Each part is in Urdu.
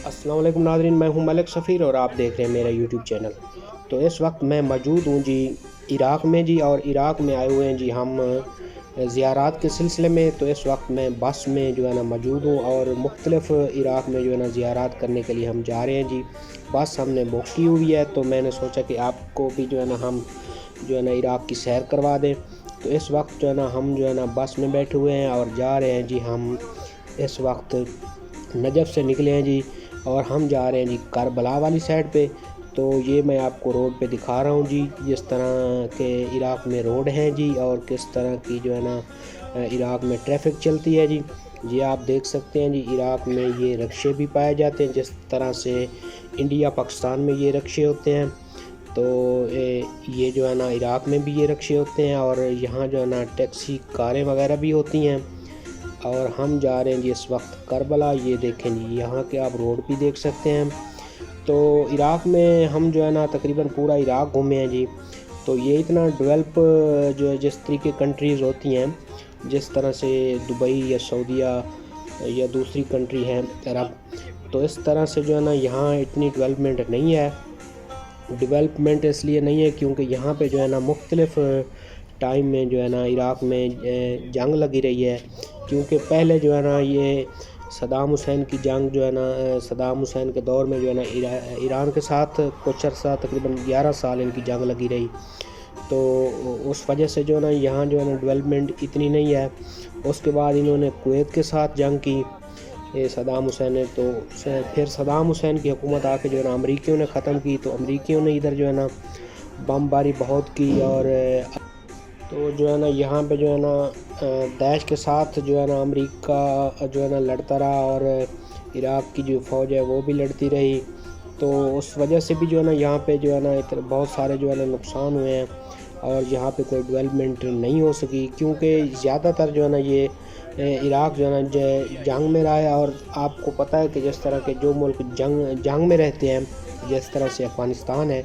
السلام علیکم ناظرین، میں ہوں ملک سفیر اور آپ دیکھ رہے ہیں میرا یوٹیوب چینل۔ تو اس وقت میں موجود ہوں جی عراق میں جی، اور عراق میں آئے ہوئے ہیں جی ہم زیارات کے سلسلے میں۔ تو اس وقت میں بس میں جو ہے نا موجود ہوں اور مختلف عراق میں جو ہے نا زیارات کرنے کے لیے ہم جا رہے ہیں جی۔ بس ہم نے بک کی ہوئی ہے، تو میں نے سوچا کہ آپ کو بھی جو ہے نا ہم جو ہے نا عراق کی سیر کروا دیں۔ تو اس وقت جو ہے نا ہم جو ہے نا بس میں بیٹھے ہوئے ہیں اور جا رہے ہیں جی۔ ہم اس وقت نجف سے نکلے ہیں جی اور ہم جا رہے ہیں جی کربلا والی سائڈ پہ۔ تو یہ میں آپ کو روڈ پہ دکھا رہا ہوں جی، جس طرح کے عراق میں روڈ ہیں جی اور کس طرح کی جو ہے نا عراق میں ٹریفک چلتی ہے جی آپ دیکھ سکتے ہیں جی۔ عراق میں یہ رکشے بھی پائے جاتے ہیں، جس طرح سے انڈیا پاکستان میں یہ رکشے ہوتے ہیں، تو یہ جو ہے نا عراق میں بھی یہ رکشے ہوتے ہیں، اور یہاں جو ہے نا ٹیکسی کاریں وغیرہ بھی ہوتی ہیں۔ اور ہم جا رہے ہیں جی اس وقت کربلا۔ یہ دیکھیں جی، یہاں کے آپ روڈ بھی دیکھ سکتے ہیں۔ تو عراق میں ہم جو ہے نا تقریباً پورا عراق گھومے ہیں جی۔ تو یہ اتنا ڈیولپ جو ہے جس طریقے کنٹریز ہوتی ہیں، جس طرح سے دبئی یا سعودیہ یا دوسری کنٹری ہیں عرب، تو اس طرح سے جو ہے نا یہاں اتنی ڈیولپمنٹ نہیں ہے۔ ڈیولپمنٹ اس لیے نہیں ہے کیونکہ یہاں پہ جو ہے نا مختلف ٹائم میں جو ہے نا عراق میں جنگ لگی رہی ہے، کیونکہ پہلے جو ہے نا یہ صدام حسین کی جنگ جو ہے نا صدام حسین کے دور میں جو ہے نا ایران کے ساتھ کچھ عرصہ تقریباً 11 سال ان کی جنگ لگی رہی۔ تو اس وجہ سے جو ہے نا یہاں جو ہے نا ڈیولپمنٹ اتنی نہیں ہے۔ اس کے بعد انہوں نے کویت کے ساتھ جنگ کی صدام حسین نے، تو پھر صدام حسین کی حکومت آ کے جو ہے نا امریکیوں نے ختم کی۔ تو امریکیوں نے ادھر جو ہے نا بم باری بہت کی، اور تو جو ہے نا یہاں پہ جو ہے نا داعش کے ساتھ جو ہے نا امریکہ جو ہے نا لڑتا رہا، اور عراق کی جو فوج ہے وہ بھی لڑتی رہی۔ تو اس وجہ سے بھی جو ہے نا یہاں پہ جو ہے نا بہت سارے جو ہے نا نقصان ہوئے ہیں، اور یہاں پہ کوئی ڈیولپمنٹ نہیں ہو سکی، کیونکہ زیادہ تر جو ہے نا یہ عراق جو ہے نا جنگ میں رہا ہے۔ اور آپ کو پتہ ہے کہ جس طرح کے جو ملک جنگ میں رہتے ہیں، جس طرح سے افغانستان ہے،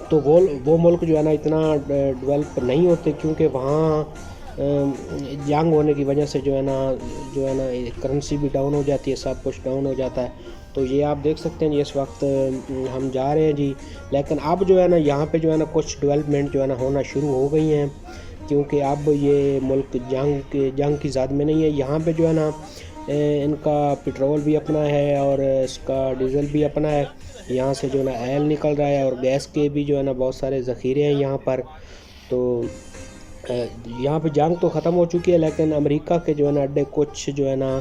تو وہ ملک جو ہے نا اتنا ڈیولپ نہیں ہوتے، کیونکہ وہاں جنگ ہونے کی وجہ سے جو ہے نا کرنسی بھی ڈاؤن ہو جاتی ہے، سب کچھ ڈاؤن ہو جاتا ہے۔ تو یہ آپ دیکھ سکتے ہیں جی اس وقت ہم جا رہے ہیں جی، لیکن اب جو ہے نا یہاں پہ جو ہے نا کچھ ڈیولپمنٹ جو ہے نا ہونا شروع ہو گئی ہیں، کیونکہ اب یہ ملک جنگ کی زد میں نہیں ہے۔ یہاں پہ جو ہے نا ان کا پٹرول بھی اپنا ہے اور اس کا ڈیزل بھی اپنا ہے۔ یہاں سے جو ہے نا آئل نکل رہا ہے، اور گیس کے بھی جو ہے نا بہت سارے ذخیرے ہیں یہاں پر۔ تو یہاں پہ جنگ تو ختم ہو چکی ہے، لیکن امریکہ کے جو ہے نا اڈے کچھ جو ہے نا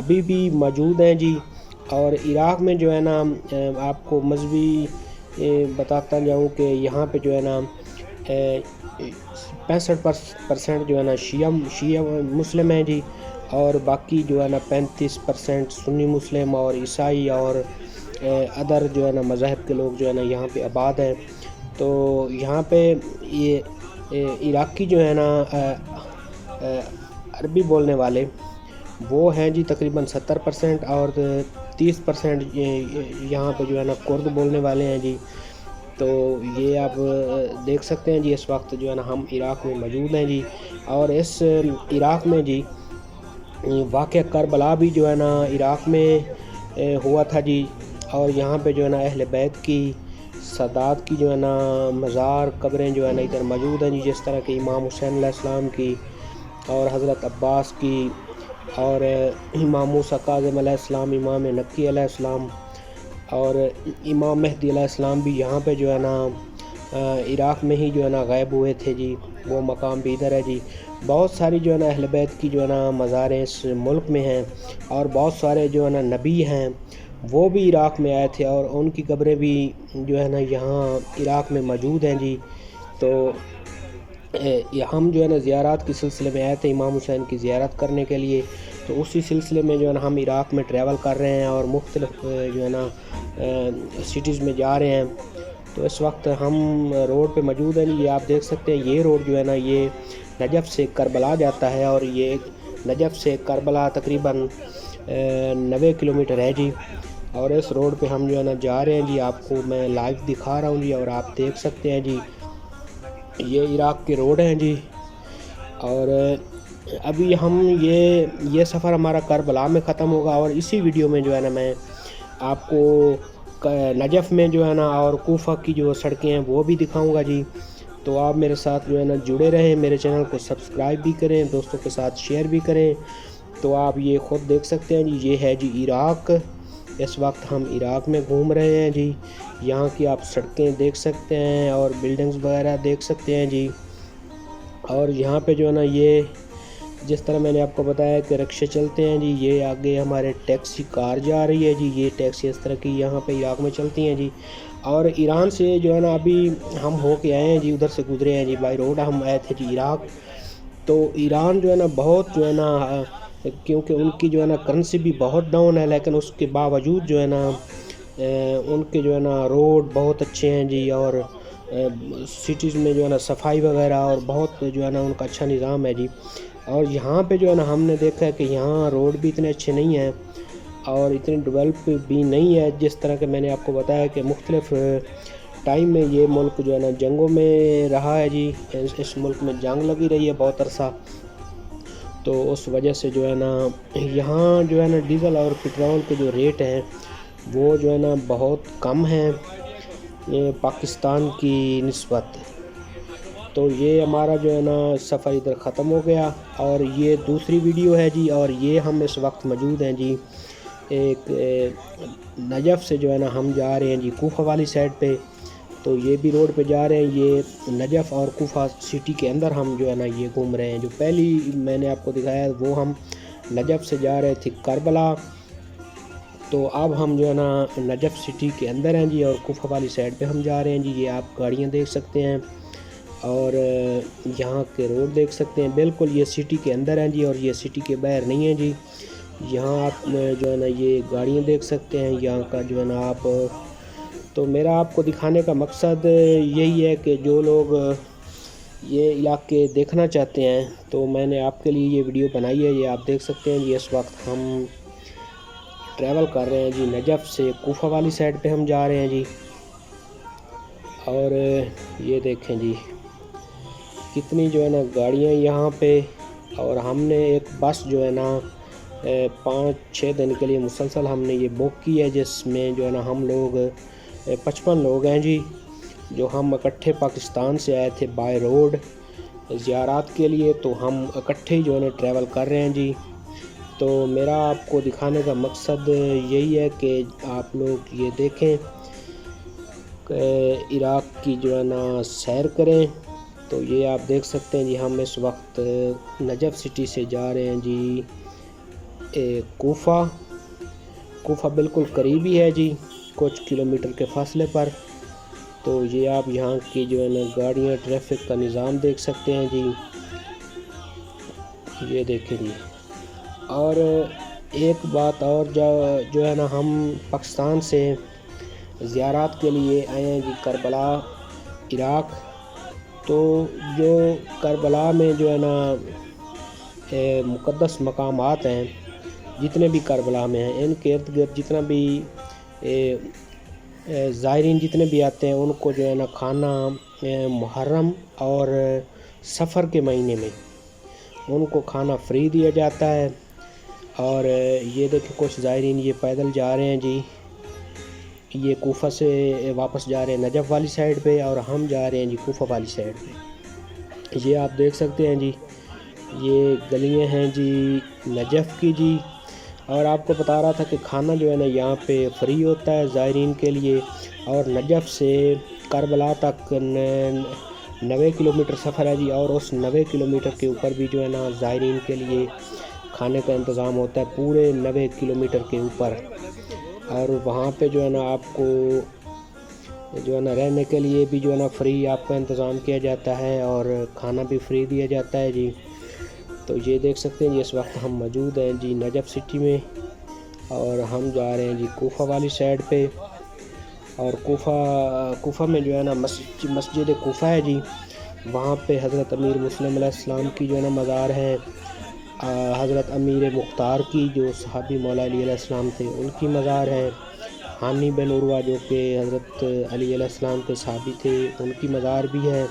ابھی بھی موجود ہیں جی۔ اور عراق میں جو ہے نا آپ کو مذہبی بتاتا جاؤں کہ یہاں پہ جو ہے نا 65% جو ہے نا شیعہ مسلم ہیں جی، اور باقی جو ہے نا 35% سنی مسلم اور عیسائی اور ادر جو ہے نا مذاہب کے لوگ جو ہے نا یہاں پہ آباد ہیں۔ تو یہاں پہ یہ عراقی جو ہے نا عربی بولنے والے وہ ہیں جی تقریباً 70%، اور 30% یہاں پہ جو ہے نا کرد بولنے والے ہیں جی۔ تو یہ آپ دیکھ سکتے ہیں جی اس وقت جو ہے نا ہم عراق میں موجود ہیں جی، اور اس عراق میں جی واقعہ کربلا بھی جو ہے نا عراق میں ہوا تھا جی۔ اور یہاں پہ جو ہے نا اہل بیت کی سادات کی جو ہے نا مزار قبریں جو ہے نا ادھر موجود ہیں جی، جس طرح کہ امام حسین علیہ السلام کی، اور حضرت عباس کی، اور امام موسیٰ کاظم علیہ السلام، امام نقی علیہ السلام، اور امام مہدی علیہ السلام بھی یہاں پہ جو ہے نا عراق میں ہی جو ہے نا غائب ہوئے تھے جی۔ وہ مقام بھی ادھر ہے جی۔ بہت ساری جو ہے نا اہل بیت کی جو ہے نا مزاریں اس ملک میں ہیں، اور بہت سارے جو ہے نا نبی ہیں وہ بھی عراق میں آئے تھے، اور ان کی قبریں بھی جو ہے نا یہاں عراق میں موجود ہیں جی۔ تو ہم جو ہے نا زیارات کے سلسلے میں آئے تھے امام حسین کی زیارت کرنے کے لیے، تو اسی سلسلے میں جو ہے نا ہم عراق میں ٹریول کر رہے ہیں اور مختلف جو ہے نا سٹیز میں جا رہے ہیں۔ تو اس وقت ہم روڈ پہ موجود ہیں جی۔ یہ آپ دیکھ سکتے ہیں یہ روڈ جو ہے نا یہ نجف سے کربلا جاتا ہے، اور یہ نجف سے کربلا تقریباً 90 کلومیٹر ہے جی۔ اور اس روڈ پہ ہم جو ہے نا جا رہے ہیں جی، آپ کو میں لائیو دکھا رہا ہوں جی، اور آپ دیکھ سکتے ہیں جی یہ عراق کے روڈ ہیں جی۔ اور ابھی ہم یہ سفر ہمارا کربلا میں ختم ہوگا، اور اسی ویڈیو میں جو ہے نا میں آپ کو نجف میں جو ہے نا اور کوفہ کی جو سڑکیں ہیں وہ بھی دکھاؤں گا جی۔ تو آپ میرے ساتھ جو ہے نا جڑے رہیں، میرے چینل کو سبسکرائب بھی کریں، دوستوں کے ساتھ شیئر بھی کریں۔ تو آپ یہ خود دیکھ سکتے ہیں جی، یہ ہے جی عراق۔ اس وقت ہم عراق میں گھوم رہے ہیں جی۔ یہاں کی آپ سڑکیں دیکھ سکتے ہیں اور بلڈنگز وغیرہ دیکھ سکتے ہیں جی۔ اور یہاں پہ جو ہے نا یہ جس طرح میں نے آپ کو بتایا کہ رکشے چلتے ہیں جی، یہ آگے ہمارے ٹیکسی کار جا رہی ہے جی۔ یہ ٹیکسی اس طرح کی یہاں پہ عراق میں چلتی ہیں جی۔ اور ایران سے جو ہے نا ابھی ہم ہو کے آئے ہیں جی، ادھر سے گزرے ہیں جی، بائی روڈ ہم آئے تھے جی عراق۔ تو ایران جو ہے نا بہت جو ہے نا کیونکہ ان کی جو ہے نا کرنسی بھی بہت ڈاؤن ہے، لیکن اس کے باوجود جو ہے نا ان کے جو ہے نا روڈ بہت اچھے ہیں جی، اور سٹیز میں جو ہے نا صفائی وغیرہ اور بہت جو ہے نا ان کا اچھا نظام ہے جی۔ اور یہاں پہ جو ہے نا ہم نے دیکھا ہے کہ یہاں روڈ بھی اتنے اچھے نہیں ہیں اور اتنی ڈیولپ بھی نہیں ہے، جس طرح کہ میں نے آپ کو بتایا کہ مختلف ٹائم میں یہ ملک جو ہے نا جنگوں میں رہا ہے جی۔ اس ملک میں جنگ لگی رہی ہے بہت عرصہ، تو اس وجہ سے جو ہے نا یہاں جو ہے نا ڈیزل اور پٹرول کے جو ریٹ ہیں وہ جو ہے نا بہت کم ہیں پاکستان کی نسبت۔ تو یہ ہمارا جو ہے نا سفر ادھر ختم ہو گیا، اور یہ دوسری ویڈیو ہے جی۔ اور یہ ہم اس وقت موجود ہیں جی ایک نجف سے جو ہے نا ہم جا رہے ہیں جی کوفہ والی سائڈ پہ۔ تو یہ بھی روڈ پہ جا رہے ہیں، یہ نجف اور کوفہ سٹی کے اندر ہم جو ہے نا یہ گھوم رہے ہیں۔ جو پہلی میں نے آپ کو دکھایا وہ ہم نجف سے جا رہے تھے کربلا، تو اب ہم جو ہے نا نجف سٹی کے اندر ہیں جی، اور کوفہ والی سائڈ پہ ہم جا رہے ہیں جی۔ یہ آپ گاڑیاں دیکھ سکتے ہیں اور یہاں کے روڈ دیکھ سکتے ہیں، بالکل یہ سٹی کے اندر ہیں جی، اور یہ سٹی کے باہر نہیں ہیں جی۔ یہاں آپ جو ہے نا یہ گاڑیاں دیکھ سکتے ہیں یہاں کا جو ہے نا آپ۔ تو میرا آپ کو دکھانے کا مقصد یہی ہے کہ جو لوگ یہ علاقے دیکھنا چاہتے ہیں تو میں نے آپ کے لیے یہ ویڈیو بنائی ہے۔ یہ آپ دیکھ سکتے ہیں جی، اس وقت ہم ٹریول کر رہے ہیں جی نجف سے کوفہ والی سائڈ پہ ہم جا رہے ہیں جی۔ اور یہ دیکھیں جی کتنی جو ہے نا گاڑیاں یہاں پہ، اور ہم نے ایک بس جو ہے نا 5-6 دن کے لیے مسلسل ہم نے یہ بک کی ہے، جس میں جو ہے نا ہم لوگ 55 لوگ ہیں جی، جو ہم اکٹھے پاکستان سے آئے تھے بائی روڈ زیارات کے لیے۔ تو ہم اکٹھے جو ہے نا ٹریول کر رہے ہیں جی۔ تو میرا آپ کو دکھانے کا مقصد یہی ہے کہ آپ لوگ یہ دیکھیں کہ عراق کی جو ہے نا سیر کریں۔ تو یہ آپ دیکھ سکتے ہیں جی، ہم اس وقت نجف سٹی سے جا رہے ہیں جی کوفہ۔ کوفہ بالکل قریب ہی ہے جی، کچھ کلومیٹر کے فاصلے پر۔ تو یہ آپ یہاں کی جو ہے نا گاڑیاں ٹریفک کا نظام دیکھ سکتے ہیں جی، یہ دیکھیں جی۔ اور ایک بات اور جو ہے نا ہم پاکستان سے زیارات کے لیے آئے ہیں جی کربلا عراق۔ تو جو کربلا میں جو ہے نا مقدس مقامات ہیں، جتنے بھی کربلا میں ہیں، ان کے ارد گرد جتنا بھی زائرین جتنے بھی آتے ہیں ان کو جو ہے نا کھانا محرم اور سفر کے مہینے میں ان کو کھانا فری دیا جاتا ہے۔ اور یہ دیکھیں کچھ زائرین یہ پیدل جا رہے ہیں جی، یہ کوفہ سے واپس جا رہے ہیں نجف والی سائڈ پہ، اور ہم جا رہے ہیں جی کوفہ والی سائڈ پہ۔ یہ آپ دیکھ سکتے ہیں جی، یہ گلیاں ہیں جی نجف کی جی۔ اور آپ کو بتا رہا تھا کہ کھانا جو ہے نا یہاں پہ فری ہوتا ہے زائرین کے لیے، اور نجف سے کربلا تک 90 کلومیٹر سفر ہے جی، اور اس 90 کلومیٹر کے اوپر بھی جو ہے نا زائرین کے لیے کھانے کا انتظام ہوتا ہے، پورے 90 کلومیٹر کے اوپر۔ اور وہاں پہ جو ہے نا آپ کو جو ہے نا رہنے کے لیے بھی جو ہے نا فری آپ کا انتظام کیا جاتا ہے، اور کھانا بھی فری دیا جاتا ہے جی۔ تو یہ دیکھ سکتے ہیں جی، اس وقت ہم موجود ہیں جی نجف سٹی میں، اور ہم جا رہے ہیں جی کوفہ والی سائڈ پہ۔ اور کوفہ میں جو ہے نا مسجد کوفہ ہے جی، وہاں پہ حضرت امیر مسلم علیہ السلام کی جو ہے نا مزار ہے، حضرت امیر مختار کی جو صحابی مولا علی علیہ السلام تھے ان کی مزار ہے، حانی بن عروہ جو کہ حضرت علی علیہ السلام کے صحابی تھے ان کی مزار بھی ہے۔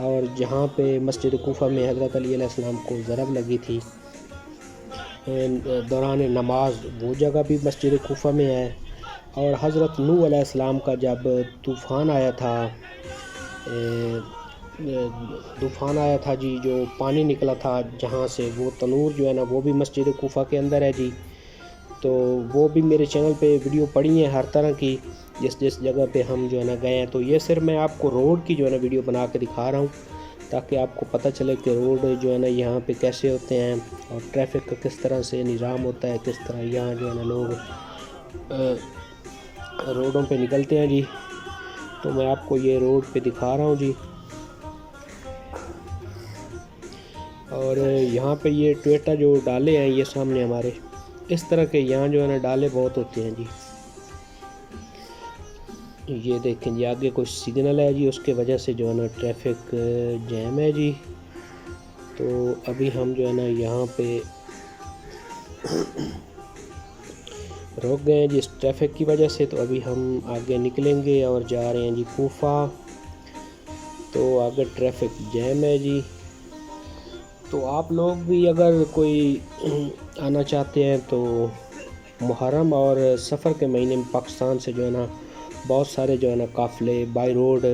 اور جہاں پہ مسجد کوفہ میں حضرت علی علیہ السلام کو ضرب لگی تھی دوران نماز، وہ جگہ بھی مسجد کوفہ میں ہے۔ اور حضرت نوح علیہ السلام کا جب طوفان آیا تھا جی، جو پانی نکلا تھا جہاں سے، وہ تنور جو ہے نا وہ بھی مسجد کوفہ کے اندر ہے جی. تو وہ بھی میرے چینل پہ ویڈیو پڑی ہیں ہر طرح کی، جس جگہ پہ ہم جو ہے نا گئے ہیں. تو یہ صرف میں آپ کو روڈ کی جو ہے نا ویڈیو بنا کے دکھا رہا ہوں، تاکہ آپ کو پتہ چلے کہ روڈ جو ہے نا یہاں پہ کیسے ہوتے ہیں، اور ٹریفک کا کس طرح سے نظام ہوتا ہے، کس طرح یہاں جو ہے نا لوگ روڈوں پہ نکلتے ہیں جی. تو میں آپ کو یہ روڈ پہ دکھا رہا ہوں جی. اور یہاں پہ یہ ٹویٹا جو ڈالے ہیں یہ سامنے ہمارے، اس طرح کے یہاں جو ہے نا ڈالے بہت ہوتے ہیں جی. یہ دیکھیں جی، آگے کچھ سگنل ہے جی، اس کے وجہ سے جو ہے نا ٹریفک جیم ہے جی. تو ابھی ہم جو ہے نا یہاں پہ روک گئے ہیں جی اس ٹریفک کی وجہ سے. تو ابھی ہم آگے نکلیں گے اور جا رہے ہیں جی کوفہ. تو آگے ٹریفک جیم ہے جی. تو آپ لوگ بھی اگر کوئی آنا چاہتے ہیں تو محرم اور سفر کے مہینے میں پاکستان سے جو ہے نا بہت سارے جو ہے نا قافلے بائی روڈ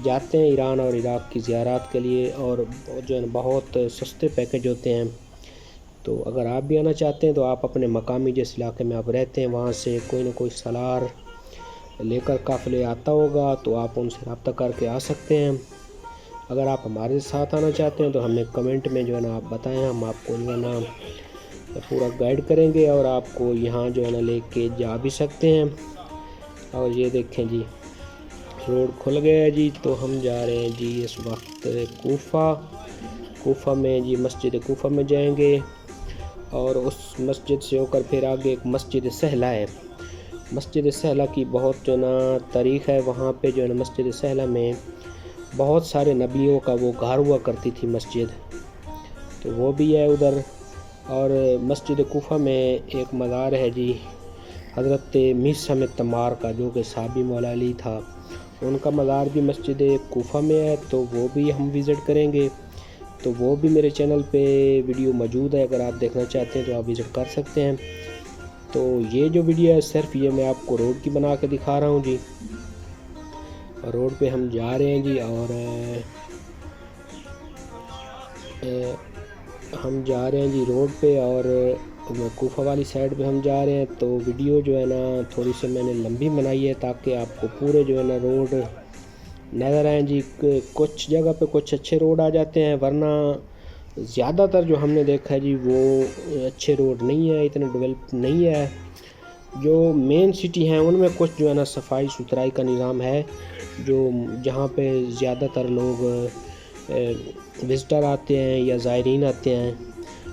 جاتے ہیں ایران اور عراق کی زیارات کے لیے، اور جو ہے نا بہت سستے پیکج ہوتے ہیں. تو اگر آپ بھی آنا چاہتے ہیں تو آپ اپنے مقامی جس علاقے میں آپ رہتے ہیں وہاں سے کوئی نہ کوئی سالار لے کر قافلے آتا ہوگا، تو آپ ان سے رابطہ کر کے آ سکتے ہیں. اگر آپ ہمارے ساتھ آنا چاہتے ہیں تو ہمیں کمنٹ میں جو ہے نا آپ بتائیں، ہم آپ کو جو ہے نا پورا گائیڈ کریں گے اور آپ کو یہاں جو ہے نا لے کے جا بھی سکتے ہیں. اور یہ دیکھیں جی روڈ کھل گیا ہے جی. تو ہم جا رہے ہیں جی اس وقت کوفہ میں جی، مسجد کوفہ میں جائیں گے. اور اس مسجد سے ہو کر پھر آگے ایک مسجد سہلہ ہے. مسجد سہلہ کی بہت جو ہے نا تاریخ ہے. وہاں پہ جو ہے نا مسجد سہلہ میں بہت سارے نبیوں کا وہ گھر ہوا کرتی تھی مسجد، تو وہ بھی ہے ادھر. اور مسجد کوفہ میں ایک مزار ہے جی حضرت میثم تمار کا، جو کہ صحابی مولا علی تھا، ان کا مزار بھی مسجد کوفہ میں ہے. تو وہ بھی ہم وزٹ کریں گے. تو وہ بھی میرے چینل پہ ویڈیو موجود ہے، اگر آپ دیکھنا چاہتے ہیں تو آپ وزٹ کر سکتے ہیں. تو یہ جو ویڈیو ہے صرف یہ میں آپ کو روڈ کی بنا کے دکھا رہا ہوں جی. روڈ پہ ہم جا رہے ہیں جی، اور ہم جا رہے ہیں جی روڈ پہ، اور کوفہ والی سائڈ پہ ہم جا رہے ہیں. تو ویڈیو جو ہے نا تھوڑی سی میں نے لمبی بنائی ہے تاکہ آپ کو پورے جو ہے نا روڈ نظر آئیں جی. کچھ جگہ پہ کچھ اچھے روڈ آ جاتے ہیں، ورنہ زیادہ تر جو ہم نے دیکھا ہے جی وہ اچھے روڈ نہیں ہے، اتنے ڈیولپ نہیں ہے. جو مین سٹی ہیں ان میں کچھ جو ہے نا صفائی ستھرائی کا نظام ہے، جو جہاں پہ زیادہ تر لوگ وزٹر آتے ہیں یا زائرین آتے ہیں.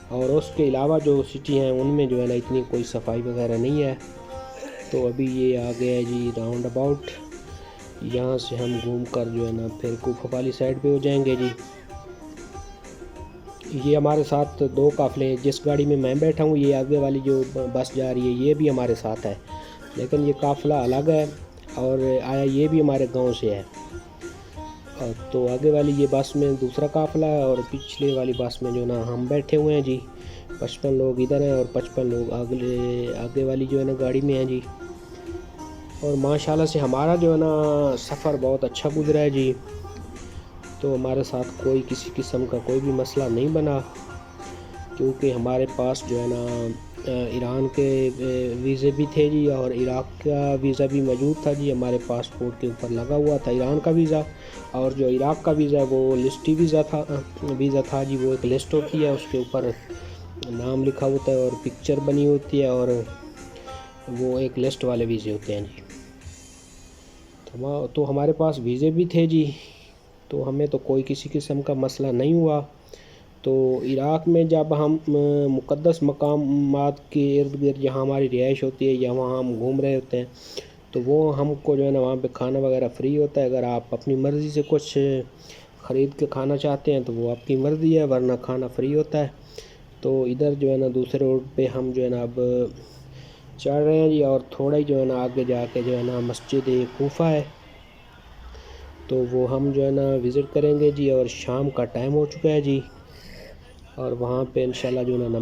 اور اس کے علاوہ جو سٹی ہیں ان میں جو ہے نا اتنی کوئی صفائی وغیرہ نہیں ہے. تو ابھی یہ آ گیا ہے جی راؤنڈ اباؤٹ. یہاں سے ہم گھوم کر جو ہے نا پھر کوفہ والی سائڈ پہ ہو جائیں گے جی. یہ ہمارے ساتھ دو قافلے ہیں. جس گاڑی میں بیٹھا ہوں یہ آگے والی جو بس جا رہی ہے یہ بھی ہمارے ساتھ ہے، لیکن یہ قافلہ الگ ہے اور آیا یہ بھی ہمارے گاؤں سے ہے. تو آگے والی یہ بس میں دوسرا قافلہ ہے، اور پچھلے والی بس میں جو نا ہم بیٹھے ہوئے ہیں جی. 55 لوگ ادھر ہیں اور 55 لوگ آگے والی جو ہے نا گاڑی میں ہیں جی. اور ماشاءاللہ سے ہمارا جو ہے نا سفر بہت اچھا گزرا ہے جی. تو ہمارے ساتھ کوئی کسی قسم کا کوئی بھی مسئلہ نہیں بنا، کیونکہ ہمارے پاس جو ہے نا ایران کے ویزے بھی تھے جی، اور عراق کا ویزا بھی موجود تھا جی. ہمارے پاسپورٹ کے اوپر لگا ہوا تھا ایران کا ویزا، اور جو عراق کا ویزا ہے وہ لسٹی ویزا تھا جی. وہ ایک لسٹ ہوتی ہے، اس کے اوپر نام لکھا ہوتا ہے اور پکچر بنی ہوتی ہے، اور وہ ایک لسٹ والے ویزے ہوتے ہیں جی. تو ہمارے پاس ویزے بھی تھے جی، تو ہمیں تو کوئی کسی قسم کا مسئلہ نہیں ہوا. تو عراق میں جب ہم مقدس مقامات کے ارد گرد جہاں ہماری رہائش ہوتی ہے یا وہاں ہم گھوم رہے ہوتے ہیں، تو وہ ہم کو جو ہے نا وہاں پہ کھانا وغیرہ فری ہوتا ہے. اگر آپ اپنی مرضی سے کچھ خرید کے کھانا چاہتے ہیں تو وہ آپ کی مرضی ہے، ورنہ کھانا فری ہوتا ہے. تو ادھر جو ہے نا دوسرے روڈ پہ ہم جو ہے نا اب چڑھ رہے ہیں جی، اور تھوڑا ہی جو ہے نا آگے جا کے جو ہے نا مسجد کوفہ ہے، تو وہ ہم جو ہے نا وزٹ کریں گے جی. اور شام کا ٹائم ہو چکا ہے جی، اور وہاں پہ انشاءاللہ جو ہے نا